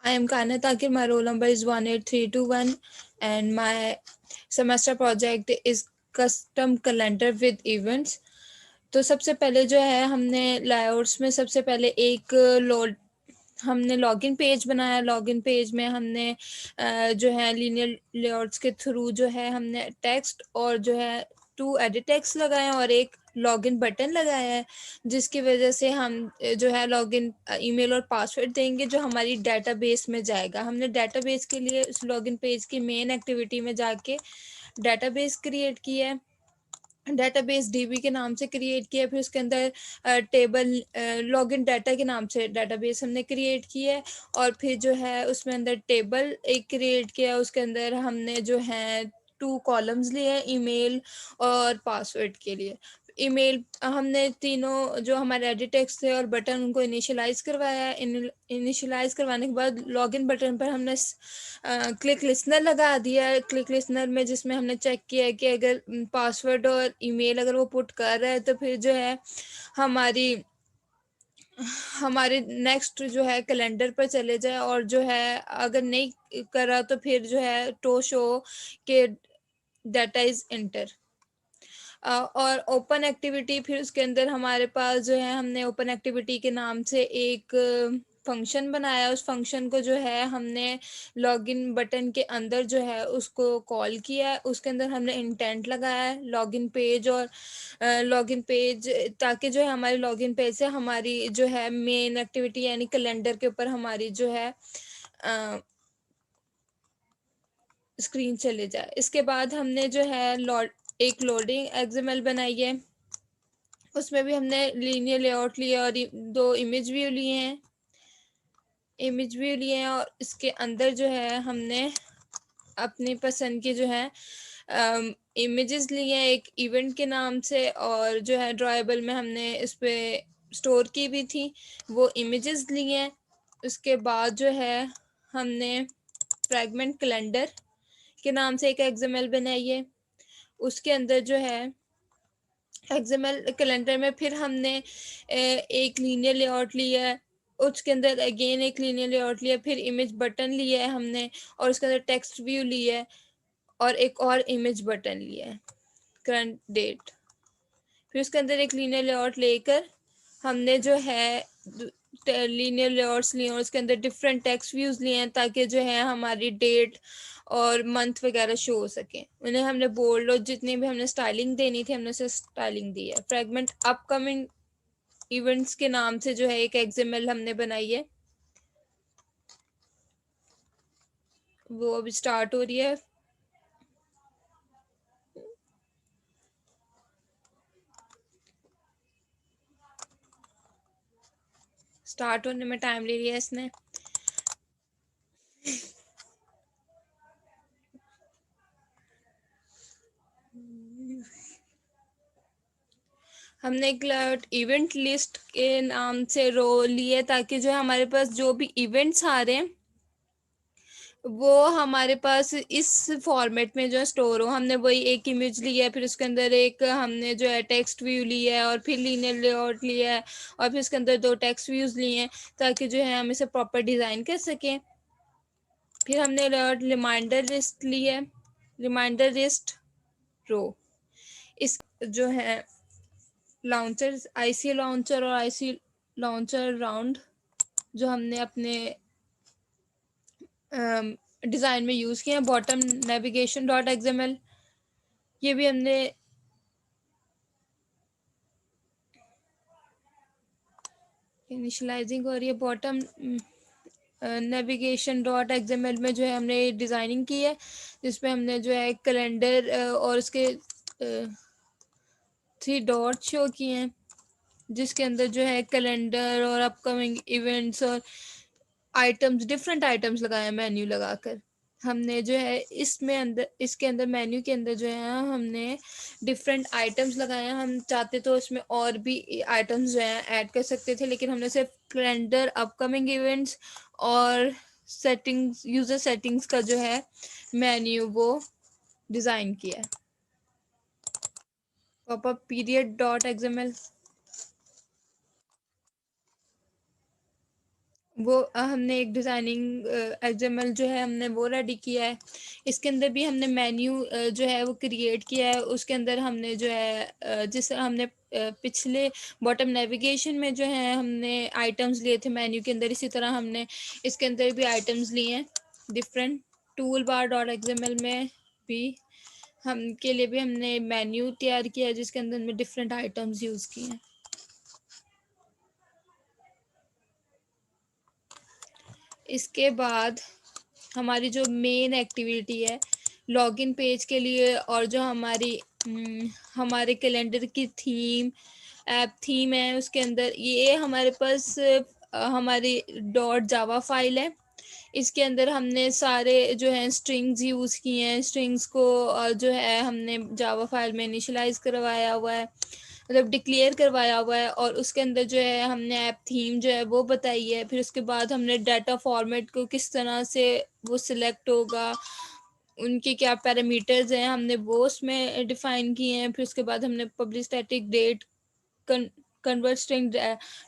I am Kana Takir. My roll number is 18321 and my semester project is custom calendar with events. तो सबसे पहले जो है हमने लेआउट्स में सबसे पहले एक हमने लॉगिन पेज बनाया। लॉगिन पेज में हमने जो है लीनियर लेआउट्स के थ्रू जो है हमने टेक्स्ट और जो है टू एडिट टेक्स्ट लगाए और एक लॉगिन बटन लगाया है, जिसकी वजह से हम जो है लॉगिन ईमेल और पासवर्ड देंगे जो हमारी डेटाबेस में जाएगा। हमने डेटाबेस के लिए उस लॉगिन पेज की मेन एक्टिविटी में जाके डेटाबेस क्रिएट किया है। डेटाबेस डीबी के नाम से क्रिएट किया, फिर उसके अंदर टेबल लॉगिन डाटा के नाम से डेटाबेस हमने क्रिएट किया है। और फिर जो है उसमें अंदर टेबल एक क्रिएट किया, उसके अंदर हमने जो है 2 कॉलम्स लिए हैं ईमेल और पासवर्ड के लिए। ईमेल हमने तीनों जो हमारे एडिट टेक्स्ट थे और बटन उनको इनिशियलाइज करवाया। इनिशियलाइज करवाने के बाद लॉगिन बटन पर हमने क्लिक लिसनर लगा दिया। क्लिक लिसनर में जिसमें हमने चेक किया कि अगर पासवर्ड और ईमेल अगर वो पुट कर रहा है तो फिर जो है हमारी हमारे नेक्स्ट जो है कैलेंडर पर चले जाए, और जो है अगर नहीं करा तो फिर जो है टो शो के डाटा इज एंटर। और ओपन एक्टिविटी, फिर उसके अंदर हमारे पास जो है हमने ओपन एक्टिविटी के नाम से एक फंक्शन बनाया। उस फंक्शन को जो है हमने लॉगिन बटन के अंदर जो है उसको कॉल किया है। उसके अंदर हमने इंटेंट लगाया है लॉगिन पेज और लॉगिन पेज, ताकि जो है हमारे लॉगिन पेज से हमारी जो है मेन एक्टिविटी यानी कैलेंडर के ऊपर हमारी जो है स्क्रीन चले जाए। इसके बाद हमने जो है एक लोडिंग एक्सएमएल बनाई है। उसमें भी हमने लीनियर लेआउट लिया और 2 इमेज व्यू लिए हैं। और इसके अंदर जो है हमने अपनी पसंद की जो है इमेजेस लिए हैं एक इवेंट के नाम से, और जो है ड्राइबल में हमने इस पे स्टोर की भी थी वो इमेजेस लिए हैं। उसके बाद जो है हमने फ्रैगमेंट कैलेंडर के नाम से एक एक्सएमएल बनाई है। उसके अंदर जो है एक्सएमएल कैलेंडर में फिर हमने एक लीनियर लेआउट लिया है। उसके अंदर अगेन एक लीनियर लेआउट लिया, फिर इमेज बटन लिया है हमने, और उसके अंदर टेक्स्ट व्यू लिया है और एक और इमेज बटन लिया है करंट डेट। फिर उसके अंदर एक लीनियर लेआउट लेकर हमने जो है लीनियर लेआउट्स लिए और उसके अंदर डिफरेंट टेक्स्ट व्यूज लिए हैं, ताकि जो है हमारी डेट और मंथ वगैरह शो हो सके। उन्हें हमने बोल्ड और जितनी भी हमने स्टाइलिंग देनी थी हमने उसे स्टाइलिंग दी है। फ्रेगमेंट अपकमिंग इवेंट्स के नाम से जो है एक एक्सएमएल हमने बनाई है, वो अभी स्टार्ट हो रही है। स्टार्ट होने में टाइम ले लिया इसने। हमने एक इवेंट लिस्ट के नाम से रो लिए, ताकि जो है हमारे पास जो भी इवेंट्स आ रहे हैं वो हमारे पास इस फॉर्मेट में जो स्टोर हो। हमने वही एक इमेज ली है, फिर उसके अंदर एक हमने जो है टेक्स्ट व्यू लिया है और फिर लीनियर लेआउट लिया है और फिर उसके अंदर 2 टेक्स्ट व्यूज लिए हैं, ताकि जो है हम इसे प्रॉपर डिज़ाइन कर सकें। फिर हमने रिमाइंडर लिस्ट ली है, रिमाइंडर लिस्ट रो। इस जो है लॉन्चर आईसी लॉन्चर और आईसी लॉन्चर राउंड जो हमने अपने डिज़ाइन में यूज़ किए हैं। बॉटम नेविगेशन डॉट एक्सएमएल, ये भी हमने इनिशलाइजिंग हो रही है। बॉटम नेविगेशन डॉट एक्सएमएल में जो है हमने डिज़ाइनिंग की है, जिसपे हमने जो है कैलेंडर और उसके 3 डॉट शो किए हैं, जिसके अंदर जो है कैलेंडर और अपकमिंग इवेंट्स और आइटम्स डिफरेंट आइटम्स लगाए हैं मेन्यू लगाकर। हमने जो है इसमें अंदर इसके अंदर मेन्यू के अंदर जो है हमने डिफरेंट आइटम्स लगाए हैं। हम चाहते तो इसमें और भी आइटम्स जो हैं ऐड कर सकते थे, लेकिन हमने सिर्फ कैलेंडर अपकमिंग इवेंट्स और सेटिंग्स यूज़र सेटिंग्स का जो है मेन्यू वो डिज़ाइन किया है। पॉपअप पीरियड डॉट एक्सएमएल, वो हमने एक डिज़ाइनिंग एक्सएमएल जो है हमने वो रेडी किया है। इसके अंदर भी हमने मेन्यू जो है वो क्रिएट किया है। उसके अंदर हमने जो है जिस हमने पिछले बॉटम नेविगेशन में जो है हमने आइटम्स लिए थे मेन्यू के अंदर, इसी तरह हमने इसके अंदर भी आइटम्स लिए हैं different. Tool bar dot XML में भी हम के लिए भी हमने मेन्यू तैयार किया है जिसके अंदर हमने डिफरेंट आइटम्स यूज़ किए हैं। इसके बाद हमारी जो मेन एक्टिविटी है लॉगिन पेज के लिए, और जो हमारे कैलेंडर की थीम ऐप थीम है उसके अंदर ये हमारे पास हमारी डॉट जावा फाइल है। इसके अंदर हमने सारे जो है स्ट्रिंग्स यूज़ किए हैं। स्ट्रिंग्स को जो है हमने जावा फाइल में इनिशलाइज करवाया हुआ है, मतलब डिक्लेयर करवाया हुआ है। और उसके अंदर जो है हमने ऐप थीम जो है वो बताई है। फिर उसके बाद हमने डाटा फॉर्मेट को किस तरह से वो सिलेक्ट होगा, उनके क्या पैरामीटर्स हैं, हमने वो उसमें डिफाइन किए हैं। फिर उसके बाद हमने public static date convert string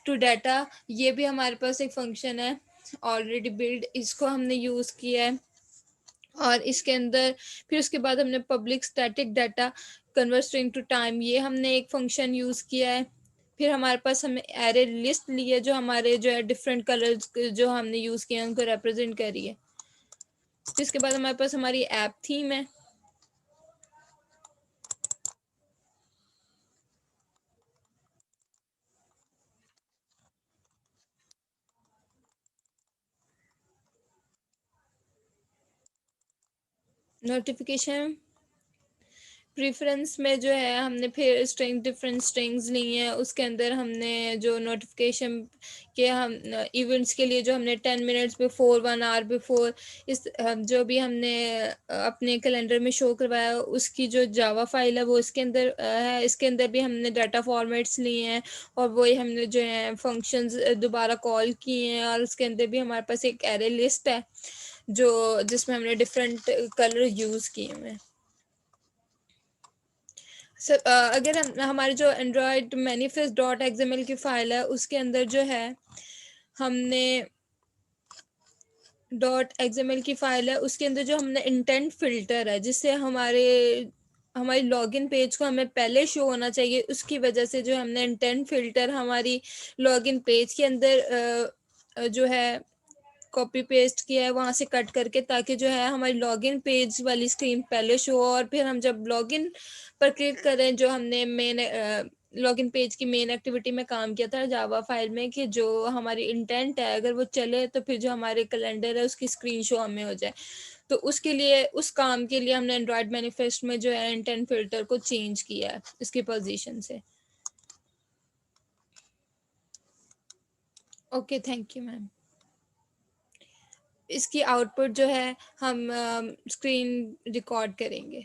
to data, ये भी हमारे पास एक फंक्शन है ऑलरेडी बिल्ड, इसको हमने यूज़ किया है। और इसके अंदर फिर उसके बाद हमने public static data convert string to time, ये हमने एक फंक्शन यूज़ किया है। फिर हमारे पास हमें एरे लिस्ट ली है जो हमारे जो है डिफरेंट कलर्स जो हमने यूज़ किए हैं उनको रिप्रेजेंट करी है। फिर इसके बाद हमारे पास हमारी ऐप थीम है। नोटिफिकेशन प्रेफरेंस में जो है हमने फिर स्ट्रिंग डिफरेंट स्ट्रिंग्स ली हैं। उसके अंदर हमने जो नोटिफिकेशन के हम इवेंट्स के लिए जो हमने 10 मिनट्स बिफोर 1 आवर बिफोर इस जो भी हमने अपने कैलेंडर में शो करवाया उसकी जो जावा फाइल है वो इसके अंदर है। इसके अंदर भी हमने डाटा फॉर्मेट्स लिए हैं और वही हमने जो है फंक्शंस दोबारा कॉल किए हैं। और उसके अंदर भी हमारे पास एक एरे लिस्ट है जो जिसमें हमने डिफरेंट कलर यूज़ किए हुए हैं। सर अगर हमारी जो एंड्रॉयड मैनिफेस्ट डॉट एक्सएमएल की फ़ाइल है उसके अंदर जो है हमने डॉट एक्सएमएल की फ़ाइल है उसके अंदर जो हमने इंटेंट फ़िल्टर है जिससे हमारी लॉगिन पेज को हमें पहले शो होना चाहिए, उसकी वजह से जो हमने इंटेंट फ़िल्टर हमारी लॉगिन पेज के अंदर जो है कॉपी पेस्ट किया है वहाँ से कट करके, ताकि जो है हमारी लॉगिन पेज वाली स्क्रीन पहले शो हो। और फिर हम जब लॉगिन पर क्लिक करें जो हमने मेन लॉगिन पेज की मेन एक्टिविटी में काम किया था जावा फाइल में कि जो हमारी इंटेंट है अगर वो चले तो फिर जो हमारे कैलेंडर है उसकी स्क्रीन शो हमें हो जाए। तो उसके लिए उस काम के लिए हमने एंड्रॉयड मैनिफेस्ट में जो है इंटेंट फिल्टर को चेंज किया है इसकी पोजीशन से। Okay, thank you ma'am. इसकी आउटपुट जो है हम स्क्रीन रिकॉर्ड करेंगे।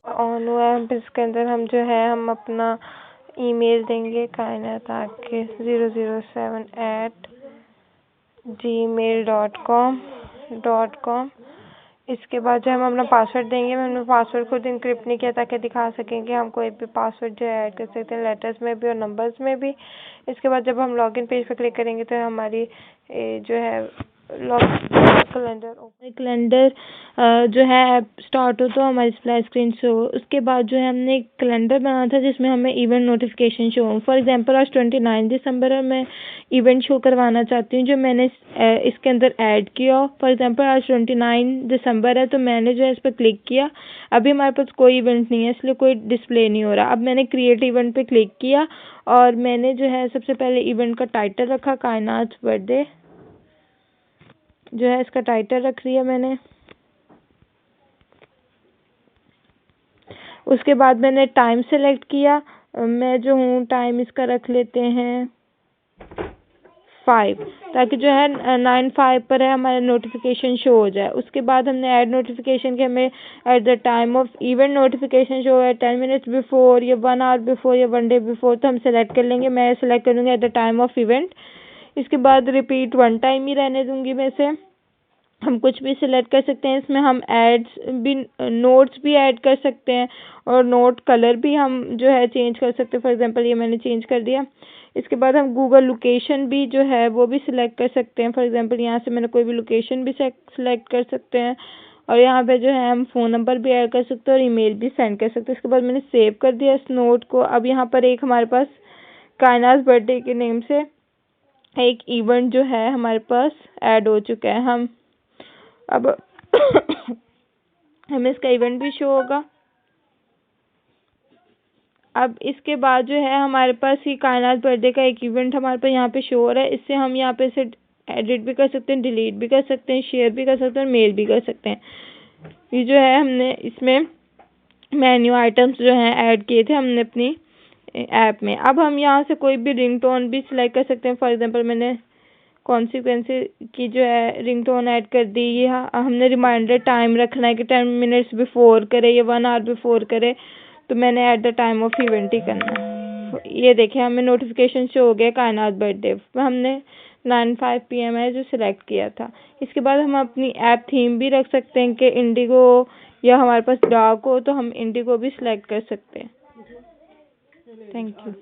ऑन हुआ है। फिर इसके अंदर हम जो है हम अपना ईमेल देंगे कायनात आके 007@gmail.com। इसके बाद जो हम अपना पासवर्ड देंगे। मैं अपना पासवर्ड खुद इंक्रिप्ट नहीं किया ताकि दिखा सकें कि हम कोई भी पासवर्ड जो है ऐड कर सकते हैं, लेटर्स में भी और नंबर्स में भी। इसके बाद जब हम लॉगिन पेज पर क्लिक करेंगे तो हमारी जो है कैलेंडर जो है स्टार्ट हो तो हमारी स्प्लैश स्क्रीन शो। उसके बाद जो है हमने एक कैलेंडर बनाना था जिसमें हमें इवेंट नोटिफिकेशन शो हो। फॉर एग्जांपल आज 29 दिसंबर है, मैं इवेंट शो करवाना चाहती हूँ जो मैंने इसके अंदर ऐड किया। फॉर एग्जांपल आज 29 दिसंबर है तो मैंने जो है इस पर क्लिक किया। अभी हमारे पास कोई इवेंट नहीं है इसलिए कोई डिस्प्ले नहीं हो रहा। अब मैंने क्रिएट इवेंट पे क्लिक किया और मैंने जो है सबसे पहले इवेंट का टाइटल रखा कायनात बर्थडे, जो है इसका टाइटल रख लिया मैंने। उसके बाद मैंने टाइम सेलेक्ट किया। मैं जो हूँ टाइम इसका रख लेते हैं 5, ताकि जो है 9:05 पर है हमारा नोटिफिकेशन शो हो जाए। उसके बाद हमने ऐड नोटिफिकेशन के हमें eight the time of event notification show है 10 मिनट्स बिफोर या 1 आवर बिफोर या 1 डे बिफोर, तो हम सेलेक्ट कर लेंगे। मैं सेलेक्ट करूँगी eight the time of event. इसके बाद रिपीट 1 टाइम ही रहने दूँगी मैं इसे। हम कुछ भी सिलेक्ट कर सकते हैं। इसमें हम एड्स भी, नोट्स भी ऐड कर सकते हैं और नोट कलर भी हम जो है चेंज कर सकते हैं। फॉर एग्जांपल ये मैंने चेंज कर दिया। इसके बाद हम गूगल लोकेशन भी जो है वो भी सिलेक्ट कर सकते हैं। फॉर एग्जांपल यहाँ से मैंने कोई भी लोकेशन भी सिलेक्ट कर सकते हैं और यहाँ पे जो है हम फ़ोन नंबर भी ऐड कर सकते हैं और ईमेल भी सेंड कर सकते हैं। इसके बाद मैंने सेव कर दिया इस नोट को। अब यहाँ पर एक हमारे पास कायनाज बर्थडे के नेम से एक इवेंट जो है हमारे पास ऐड हो चुका है। हम अब हमें इसका इवेंट भी शो होगा। अब इसके बाद जो है हमारे पास ही कायनात बर्थडे का एक इवेंट हमारे पास यहाँ पे शो हो रहा है। इससे हम यहाँ पे से एडिट भी कर सकते हैं, डिलीट भी कर सकते हैं, शेयर भी कर सकते हैं और मेल भी कर सकते हैं। ये जो है हमने इसमें मेन्यू आइटम्स जो हैं ऐड किए थे हमने अपनी ऐप में। अब हम यहाँ से कोई भी रिंगटोन भी सिलेक्ट कर सकते हैं। फॉर एग्जांपल मैंने कॉन्सिक्वेंसी की जो है रिंगटोन ऐड कर दी। ये हमने रिमाइंडर टाइम रखना है कि 10 मिनट्स बिफोर करे या 1 आवर बिफोर करे, तो मैंने at the time of event ही करना है। ये देखें हमें नोटिफिकेशन शो हो गया कायनात बर्थडे, हमने 9:05 PM है जो सिलेक्ट किया था। इसके बाद हम अपनी ऐप थीम भी रख सकते हैं कि इंडिगो या हमारे पास डार्क हो तो हम इंडिगो भी सिलेक्ट कर सकते हैं। Thank you.